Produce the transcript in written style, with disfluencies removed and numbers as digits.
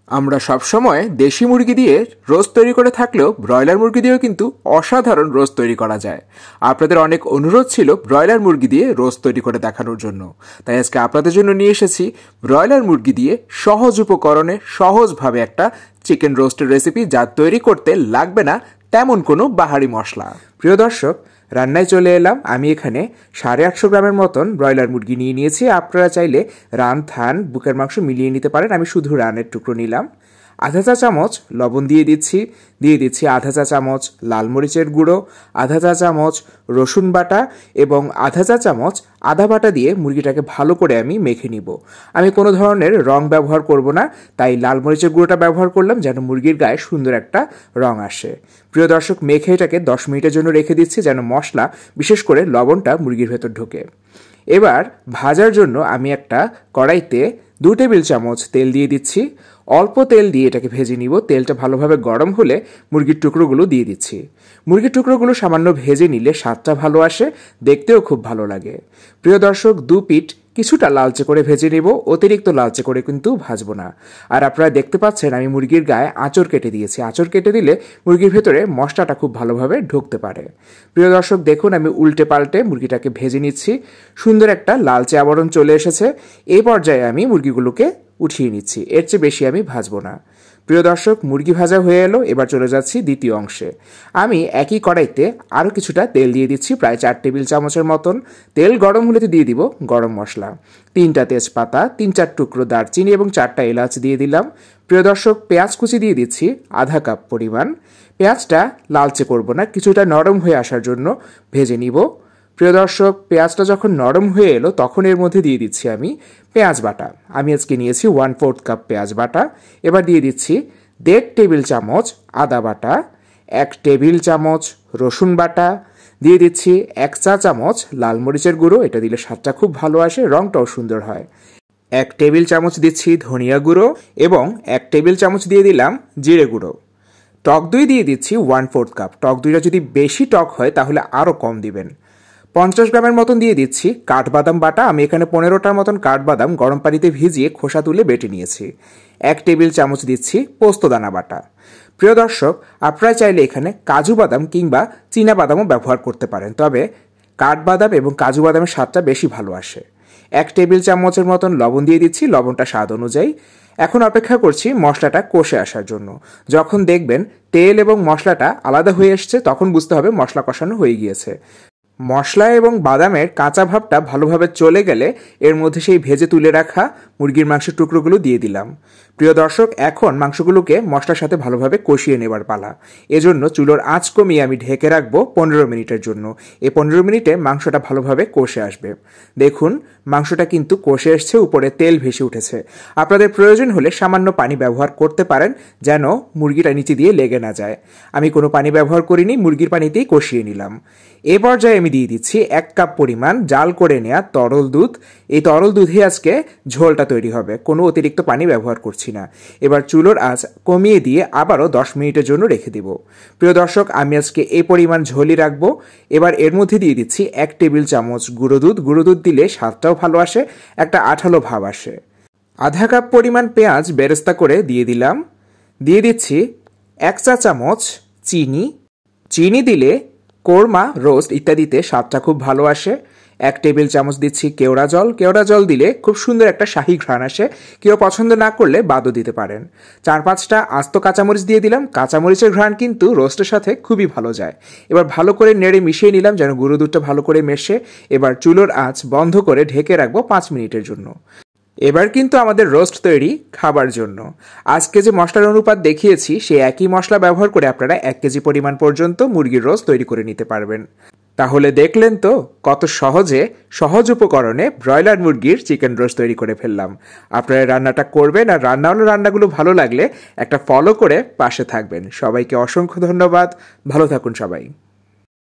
আমরা সবসময় দেশি মুরগি দিয়ে রোস্ট তৈরি করে থাকলেও ব্রয়লার মুরগি দিয়েও কিন্তু অসাধারণ রোস্ট তৈরি করা যায়। আপনাদের অনেক অনুরোধ ছিল ব্রয়লার মুরগি দিয়ে রোস্ট তৈরি করে দেখানোর জন্য, তাই আজকে আপনাদের জন্য নিয়ে এসেছি ব্রয়লার মুরগি দিয়ে সহজ উপকরণে সহজভাবে একটা চিকেন রোস্টের রেসিপি, যা তৈরি করতে লাগবে না তেমন কোনো বাহারি মশলা। প্রিয় দর্শক, রান্নায় চলে এলাম। আমি এখানে 850 গ্রামের মতন ব্রয়লার মুরগি নিয়ে নিয়েছি। আপনারা চাইলে রান, থান, বুকের মাংস মিলিয়ে নিতে পারেন। আমি শুধু রানের টুকরো নিলাম। আধা চা চামচ লবণ দিয়ে দিচ্ছি আধা চা চামচ লাল মরিচের গুঁড়ো, আধা চা চামচ রসুন বাটা এবং আধা চা চামচ আদা বাটা দিয়ে মুরগিটাকে ভালো করে আমি মেখে নিব। আমি কোনো ধরনের রং ব্যবহার করব না, তাই লাল মরিচের গুঁড়োটা ব্যবহার করলাম যেন মুরগির গায়ে সুন্দর একটা রং আসে। প্রিয় দর্শক, মেখে এটাকে 10 মিনিটের জন্য রেখে দিচ্ছি যেন মশলা, বিশেষ করে লবণটা মুরগির ভেতর ঢোকে। এবার ভাজার জন্য আমি একটা কড়াইতে 2 টেবিল চামচ তেল দিয়ে দিচ্ছি। অল্প তেল দিয়ে এটাকে ভেজে নিব। তেলটা ভালোভাবে গরম হলে মুরগির টুকরোগুলো দিয়ে দিচ্ছি। মুরগির টুকরোগুলো সামান্য ভেজে নিলে স্বাদটা ভালো আসে, দেখতেও খুব ভালো লাগে। প্রিয় দর্শক, 2 পিঠ কিছুটা লালচে করে ভেজে নেব, অতিরিক্ত লালচে করে কিন্তু ভাজবো না। আর আপনারা দেখতে পাচ্ছেন আমি মুরগির গায়ে আঁচড় কেটে দিয়েছি। আঁচড় কেটে দিলে মুরগির ভেতরে মশলাটা খুব ভালোভাবে ঢুকতে পারে। প্রিয় দর্শক, দেখুন আমি উল্টে পাল্টে মুরগিটাকে ভেজে নিচ্ছি। সুন্দর একটা লালচে আবরণ চলে এসেছে। এই পর্যায়ে আমি মুরগিগুলোকে উঠিয়ে নিচ্ছি, এর চেয়ে বেশি আমি ভাজবো না। প্রিয় দর্শক, মুরগি ভাজা হয়ে এলো। এবার চলে যাচ্ছি দ্বিতীয় অংশে। আমি একই কড়াইতে আরও কিছুটা তেল দিয়ে দিচ্ছি, প্রায় 4 টেবিল চামচের মতন। তেল গরম হলে দিয়ে দিব গরম মশলা, 3টা তেজপাতা, 3-4 টুকরো দারচিনি এবং 4টা এলাচ দিয়ে দিলাম। প্রিয় দর্শক, পেঁয়াজ কুচি দিয়ে দিচ্ছি আধা কাপ পরিমাণ। পেঁয়াজটা লালচে করব না, কিছুটা নরম হয়ে আসার জন্য ভেজে নিব। প্রিয় দর্শক, পেঁয়াজটা যখন নরম হয়ে এলো তখন এর মধ্যে দিয়ে দিচ্ছি আমি পেঁয়াজ বাটা। আমি আজকে নিয়েছি 1/4 কাপ পেঁয়াজ বাটা। এবার দিয়ে দিচ্ছি 1.5 টেবিল চামচ আদা বাটা, 1 টেবিল চামচ রসুন বাটা, দিয়ে দিচ্ছি 1 চা চামচ লাল মরিচের গুঁড়ো। এটা দিলে স্বাদটা খুব ভালো আসে, রংটাও সুন্দর হয়। 1 টেবিল চামচ দিচ্ছি ধনিয়া গুঁড়ো এবং 1 টেবিল চামচ দিয়ে দিলাম জিরে গুঁড়ো। টক দই দিয়ে দিচ্ছি 1/4 কাপ। টক দইটা যদি বেশি টক হয় তাহলে আরও কম দিবেন। 50 গ্রামের মতন দিয়ে দিচ্ছি কাঠবাদাম বাটা। আমি এখানে 15টার মতন কাঠবাদাম গরম পানিতে ভিজিয়ে খোসা তুলে বেটে নিয়েছি। 1 টেবিল চামচ দিচ্ছি পোস্তদানা বাটা। প্রিয় দর্শক, আপনারা চাইলে এখানে কাজু বাদাম কিংবা চীনা বাদামও ব্যবহার করতে পারেন, তবে কাঠবাদাম এবং কাজু বাদামের স্বাদটা বেশি ভালো আসে। 1 টেবিল চামচের মতন লবণ দিয়ে দিচ্ছি, লবণটা স্বাদ অনুযায়ী। এখন অপেক্ষা করছি মশলাটা কষে আসার জন্য। যখন দেখবেন তেল এবং মশলাটা আলাদা হয়ে এসছে তখন বুঝতে হবে মশলা কষানো হয়ে গিয়েছে। মশলা এবং বাদামের কাঁচা ভাবটা ভালোভাবে চলে গেলে এর মধ্যে সেই ভেজে তুলে রাখা মুরগির মাংসের টুকরোগুলো দিয়ে দিলাম। প্রিয় দর্শক, এখন মাংসগুলোকে মশলার সাথে ভালোভাবে কষিয়ে নেবার পালা। এজন্য চুলোর আঁচ কমিয়ে আমি ঢেকে রাখবো 15 মিনিটের জন্য। এই 15 মিনিটে মাংসটা ভালোভাবে কষে আসবে। দেখুন মাংসটা কিন্তু কষে এসছে, উপরে তেল ভেসে উঠেছে। আপনাদের প্রয়োজন হলে সামান্য পানি ব্যবহার করতে পারেন যেন মুরগিটা নিচে দিয়ে লেগে না যায়। আমি কোনো পানি ব্যবহার করিনি, মুরগির পানিতেই কষিয়ে নিলাম। এ পর্যায়ে আমি দিয়ে দিচ্ছি 1 কাপ পরিমাণ জাল করে নেওয়া তরল দুধ। এই তরল দুধে আজকে ঝোলটা তৈরি হবে, কোনো অতিরিক্ত পানি ব্যবহার করছি না। এবার চুলোর আঁচ কমিয়ে দিয়ে আবারও 10 মিনিটের জন্য রেখে দিব। প্রিয় দর্শক, আমি আজকে এই পরিমাণ ঝোলই রাখবো। এবার এর মধ্যে দিয়ে দিচ্ছি 1 টেবিল চামচ গুঁড়ো দুধ। গুঁড়ো দুধ দিলে স্বাদটাও ভালো আসে, একটা আঠালো ভাব আসে। আধা কাপ পরিমাণ পেঁয়াজ বেরেস্তা করে দিয়ে দিলাম। দিয়ে দিচ্ছি 1 চা চামচ চিনি। চিনি দিলে কোরমা, রোস্ট ইত্যাদিতে স্বাদটা খুব ভালো আসে। 1 টেবিল চামচ দিচ্ছি কেওড়া জল। কেওড়া জল দিলে খুব সুন্দর একটা শাহী ঘ্রাণ আসে, কেউ পছন্দ না করলে বাদও দিতে পারেন। 4-5টা আস্ত কাঁচামরিচ দিয়ে দিলাম। কাঁচামরিচের ঘ্রাণ কিন্তু রোস্টের সাথে খুবই ভালো যায়। এবার ভালো করে নেড়ে মিশিয়ে নিলাম যেন গুঁড়ো দুধটা ভালো করে মেশে। এবার চুলোর আঁচ বন্ধ করে ঢেকে রাখবো 5 মিনিটের জন্য। এবার কিন্তু আমাদের রোস্ট তৈরি খাবার জন্য। আজকে যে মশলার অনুপাত দেখিয়েছি সেই একই মশলা ব্যবহার করে আপনারা 1 কেজি পরিমাণ পর্যন্ত মুরগির রোস্ট তৈরি করে নিতে পারবেন। তাহলে দেখলেন তো কত সহজে সহজ উপকরণে ব্রয়লার মুরগির চিকেন রোস্ট তৈরি করে ফেললাম। আপনারা রান্নাটা করবেন, আর রান্নাগুলো ভালো লাগলে একটা ফলো করে পাশে থাকবেন। সবাইকে অসংখ্য ধন্যবাদ। ভালো থাকুন সবাই।